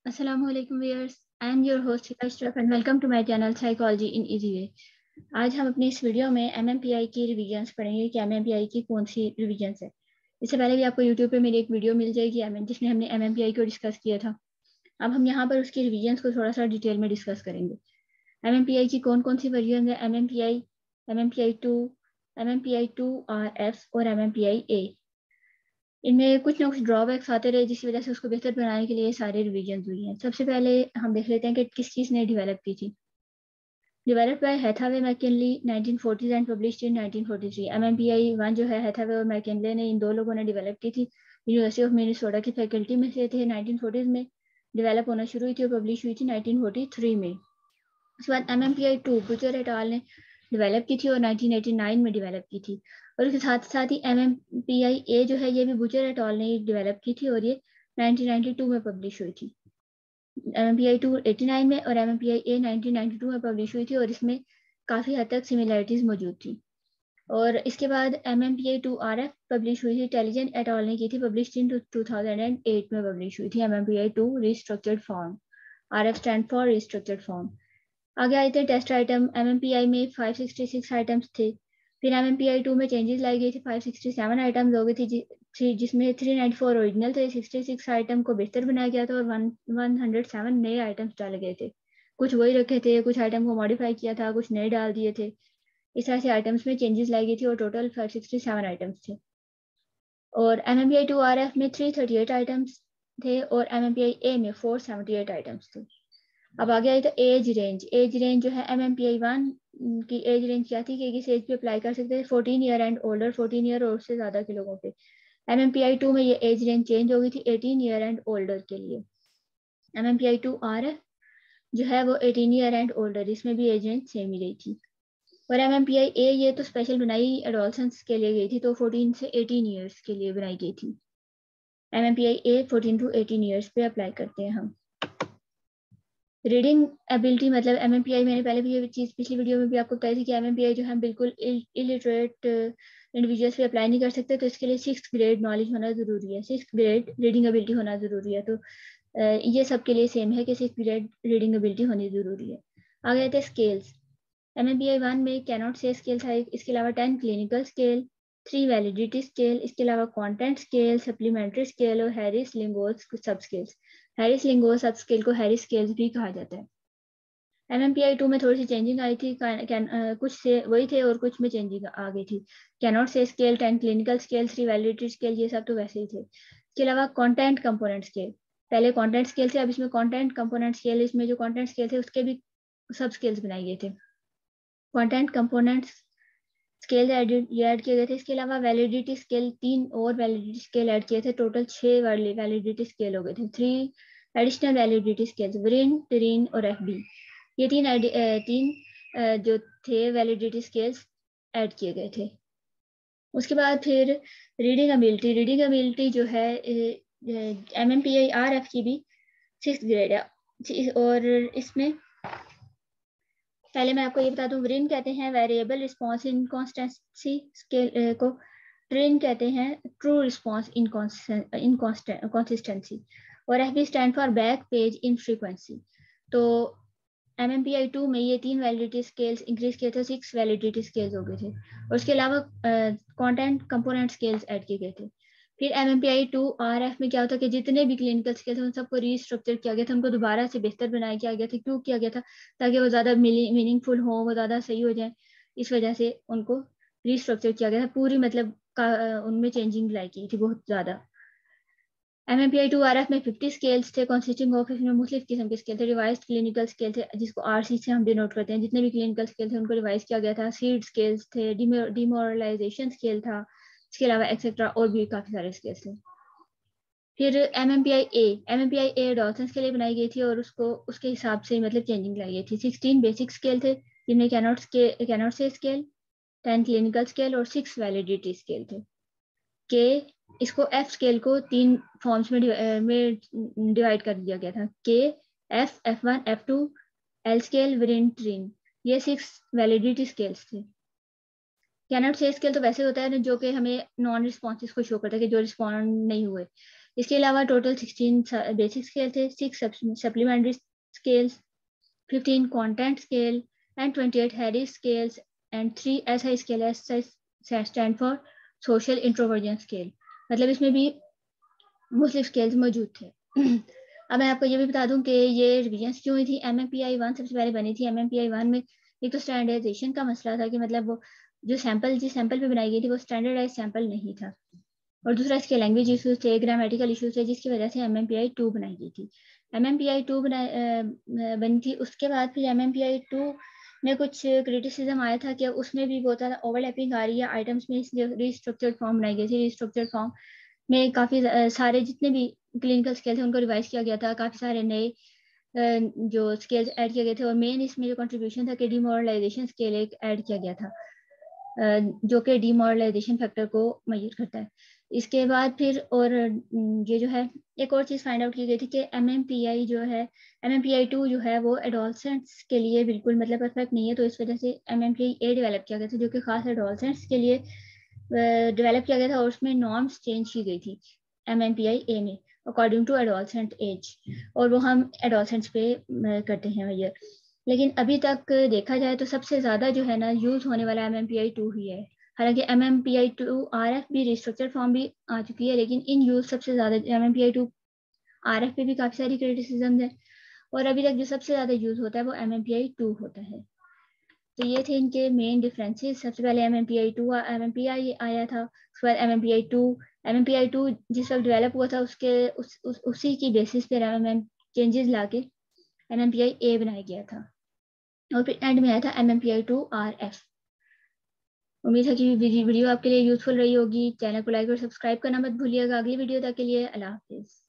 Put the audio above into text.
Assalamualaikum viewers, I am your host Hika Ashraf and welcome to my channel Psychology in Easy Way। आज हम अपनी इस video में MMPI की revisions पढ़ेंगे कि MMPI की कौन सी रिवीजन्स है। इससे पहले भी आपको YouTube पे मेरी एक वीडियो मिल जाएगी जिसमें हमने MMPI को डिस्कस किया था। अब हम यहाँ पर उसकी रिवीजन्स को थोड़ा सा डिटेल में डिस्कस करेंगे। MMPI की कौन कौन सी वर्जन है, MMPI, MMPI 2, MMPI 2RF और MMPI A। इनमें कुछ ना कुछ ड्रॉबैक्स आते रहे जिसकी वजह से उसको बेहतर बनाने के लिए सारे रिवीजन हुई हैं। सबसे पहले हम देख लेते हैं कि किस चीज़ ने डेवलप की थी। Developed by Hathaway McKinley 1940s and published in 1943। MMPI 1 जो है हैथावे और मैकिनले ने इन दो लोगों ने डेवलप की थी। यूनिवर्सिटी ऑफ मिनेसोटा की फैकल्टी में से थे। 1940s में डेवलप होना शुरू हुई थी और पब्लिश हुई थी 1943 में। उसके बाद MMPI 2 बुचर एट आल ने डेवलप की थी और 1989 में डेवलप की थी। और उसके साथ साथ ही MMPI A जो है ये भी बुचर एट आल ने डेवलप की थी और ये 1992 में पब्लिश हुई थी। MMPI 2 89 में और MMPI A 1992 में पब्लिश हुई थी और इसमें काफ़ी हद तक सिमिलैरिटीज मौजूद थी। और इसके बाद MMPI 2RF पब्लिश हुई थी, टेलीजेंट एट ऑल ने की थी, पब्लिश इन 2008 में पब्लिश हुई थी। MMPI 2 restructured form, RF stand for restructured form. आगे आए थे टेस्ट आइटम। MMPI में 566 आइटम्स थे। फिर MMPI 2 में चेंजेस लाई गई थी, 567 आइटम्स हो गई थी जिसमें 394 ओरिजिनल थे, 66 आइटम को बेहतर बनाया गया था और 107 नए आइटम्स डाले गए थे। कुछ वही रखे थे, कुछ आइटम को मॉडिफाई किया था, कुछ नए डाल दिए थे। इस तरह से आइटम्स में चेंजेस लाई गई थी और टोटल 567 आइटम्स थे। और MMPI 2RF में 338 आइटम्स थे और MMPI A में 478 आइटम्स थे। अब आगे आई तो एज रेंज। एज रेंज जो है MMPI 1 की एज रेंज क्या थी कि किस एज पे अप्लाई कर सकते थे, 14 ईयर एंड ओल्डर, 14 ईयर और उससे ज़्यादा के लोगों पे। MMPI 2 में ये एज रेंज चेंज हो गई थी 18 ईयर एंड ओल्डर के लिए। MMPI 2RF जो है वो 18 ईयर एंड ओल्डर, इसमें भी एज रेंज सेम ही रही थी। और MMPI A ये तो स्पेशल बनाई एडोलसेंस के लिए गई थी, तो 14 से 18 ईयर्स के लिए बनाई गई थी। MMPI A 14 to 18 ईयर्स पे अप्लाई करते हैं हम। रीडिंग एबिलिटी मतलब MMPI, मैंने पहले भी ये चीज़ पिछली वीडियो में भी आपको बताई थी कि MMPI जो है बिल्कुल इलिटरेट इंडिविजुअल्स पे अप्लाई नहीं कर सकते, तो इसके लिए 6th ग्रेड नॉलेज होना ज़रूरी है, 6th ग्रेड रीडिंग एबिलिटी होना ज़रूरी है। तो ये सब के लिए सेम है कि 6th ग्रेड रीडिंग एबिलिटी होनी ज़रूरी है। आगे आते हैं स्केल्स। MMPI 1 में कैनॉट से स्केल था, इसके अलावा 10 क्लिनिकल स्केल, 3 वैलिडिटी स्केल, इसके अलावा कंटेंट स्केल, सप्लीमेंट्री स्केल और हैरिस लिंगोस सब स्केल्स। हैरिस लिंगोस सब स्केल को हैरिस स्केल्स भी कहा जाता है। MMPI 2 में थोड़ी सी चेंजिंग आई थी, कुछ से वही थे और कुछ में चेंजिंग आ गई थी। कैनॉट से scale, 10 clinical scale, 3 validity scale, ये सब तो वैसे ही थे। इसके अलावा कंटेंट कंपोनेंट स्केल, पहले कंटेंट स्केल थे, अब इसमें कंटेंट कंपोनेंट स्केल, इसमें जो कंटेंट स्केल थे उसके भी सब स्केल्स बनाए गए थे। कंटेंट कंपोनेंट्स स्केल ऐड किए गए थे। इसके अलावा वैलिडिटी स्केल, 3 और वैलिडिटी स्केल ऐड किए थे, टोटल 6 वैलिडिटी स्केल हो गए थे। 3 एडिशनल वैलिडिटी स्केल्स, वरिन, टेरिन और FB, ये तीन जो थे वैलिडिटी स्केल्स ऐड किए गए थे। उसके बाद फिर रीडिंग एबिलिटी जो है MMPI RF की भी 6th ग्रेड है। और इसमें पहले मैं आपको ये बता दूं, वरिन कहते हैं वेरिएबल रिस्पॉन्स इनकॉन्सिस्टेंसी स्केल को, ट्रेन कहते हैं ट्रू रिस्पॉन्स इनकॉन्सिस्टेंसी, और FB stand for back page infrequency. तो MMPI 2 में ये 3 वैलिडिटी स्केल्स इंक्रीज किए थे, 6 वैलिडिटी स्केल्स हो गए थे। और उसके अलावा कंटेंट कंपोनेंट स्केल्स ऐड किए गए थे। फिर MMPI 2 RF में क्या होता है कि जितने भी क्लिनिकल स्केल्स थे उन सबको रीस्ट्रक्चर किया गया था, उनको दोबारा से बेहतर बनाया किया गया था। क्यों किया गया था? ताकि वो ज़्यादा मीनिंगफुल हो, वो ज़्यादा सही हो जाए, इस वजह से उनको रीस्ट्रक्चर किया गया था पूरी, मतलब उनमें चेंजिंग लाई की थी बहुत ज़्यादा। MMPI 2 RF में 50 स्केल्स थे, कॉन्सिस्टिंग ऑफ, इसमें मुख्तलिफ किस्म के स्केल थे। रिवाइज्ड क्लिनिकल स्केल थे जिसको RC से हम डिनोट करते हैं, जितने भी क्लिनिकल स्केल थे उनको रिवाइज किया गया था। सीड स्केल्स थे, डिमोरलाइजेशन स्केल था, इसके अलावा एक्सेट्रा और भी काफ़ी सारे स्केल्स थे। फिर MMPI A डॉल्सन्स के लिए बनाई गई थी और उसके हिसाब से मतलब चेंजिंग लाई गई थी। 16 बेसिक स्केल थे जिनमें कैनॉट से स्केल, 10 क्लिनिकल स्केल और 6 वैलिडिटी स्केल थे। के इसको F स्केल को 3 फॉर्म्स में डिवाइड कर दिया गया था, के, F, F1, F2, L scale, वरिन, ट्रिन, ये 6 वैलिडिटी स्केल्स थे। कैनॉट से स्केल तो वैसे होता है जो कि हमें नॉन रिस्पॉन्सिस को शो करता है कि जो रिस्पॉन्ड नहीं हुए। इसके अलावा टोटल 16 बेसिक स्केल थे, 6 supplementary scales, 15 content scale and 28 Harris scales and 3 SI scale, stand for social introversion scale. मतलब इसमें भी मुख्तलिफ स्केल्स मौजूद थे। अब मैं आपको ये भी बता दूं कि ये रिवीजन्स क्यों हुई थी। MMPI 1 सबसे पहले बनी थी। MMPI 1 में एक तो स्टैंडर्डाइजेशन का मसला था कि मतलब वो जो सैंपल जिस सैंपल पे बनाई गई थी वो स्टैंडर्डाइज सैंपल नहीं था, और दूसरा इसके लैंग्वेज इशूज थे, ग्रामेटिकल इशूज थे, जिसकी वजह से MMPI 2 बनाई गई थी। MMPI 2 बनी थी। उसके बाद फिर MMPI 2 में कुछ क्रिटिसिज्म आया था कि उसमें भी बहुत ज़्यादा ओवरलैपिंग आ रही है आइटम्स में, इसलिए रिस्ट्रक्चर्ड फॉर्म बनाई गई थी। रिस्ट्रक्चर्ड फॉर्म में काफ़ी सारे जितने भी क्लिनिकल स्केल थे उनको रिवाइज किया गया था, काफ़ी सारे नए जो स्केल्स ऐड किए गए थे, और मेन इसमें जो कंट्रीब्यूशन था कि डीमोरलाइजेशन स्केल एक ऐड किया गया था, जो कि डीमोरलाइजेशन फैक्टर को मेजर करता है। इसके बाद फिर और ये जो है एक और चीज़ फाइंड आउट की गई थी कि MMPI जो है, MMPI 2 जो है वो एडोलसेंट्स के लिए बिल्कुल मतलब परफेक्ट नहीं है, तो इस वजह से MMPI A डेवलप किया गया था, जो कि खास एडोलसेंट्स के लिए डेवलप किया गया था, और उसमें नॉर्म्स चेंज की गई थी MMPI A में अकॉर्डिंग टू एडोलसेंट एज, और वो हम एडोलसेंट्स पे करते हैं मेजर। लेकिन अभी तक देखा जाए तो सबसे ज़्यादा जो है ना यूज़ होने वाला MMPI 2 ही है। हालांकि MMPI 2 RF भी रिस्ट्रक्चर फॉर्म भी आ चुकी है, लेकिन इन यूज़ सबसे ज़्यादा MMPI 2 RF पे भी काफ़ी सारी क्रिटिसिज्म है, और अभी तक जो सबसे ज़्यादा यूज़ होता है वो MMPI 2 होता है। तो ये थे इनके मेन डिफरेंसेस। सबसे पहले MMPI 2 MMPI आया था, उसके बाद MMPI 2 जिस वक्त डेवलप हुआ था उसी की बेसिस पर चेंजेस लाके MMPI A बनाया गया था, और फिर एंड में आया था MMPI 2 RF। उम्मीद है कि वीडियो आपके लिए यूजफुल रही होगी। चैनल को लाइक और सब्सक्राइब करना मत भूलिएगा। अगली वीडियो तक के लिए अल्लाह हाफिज।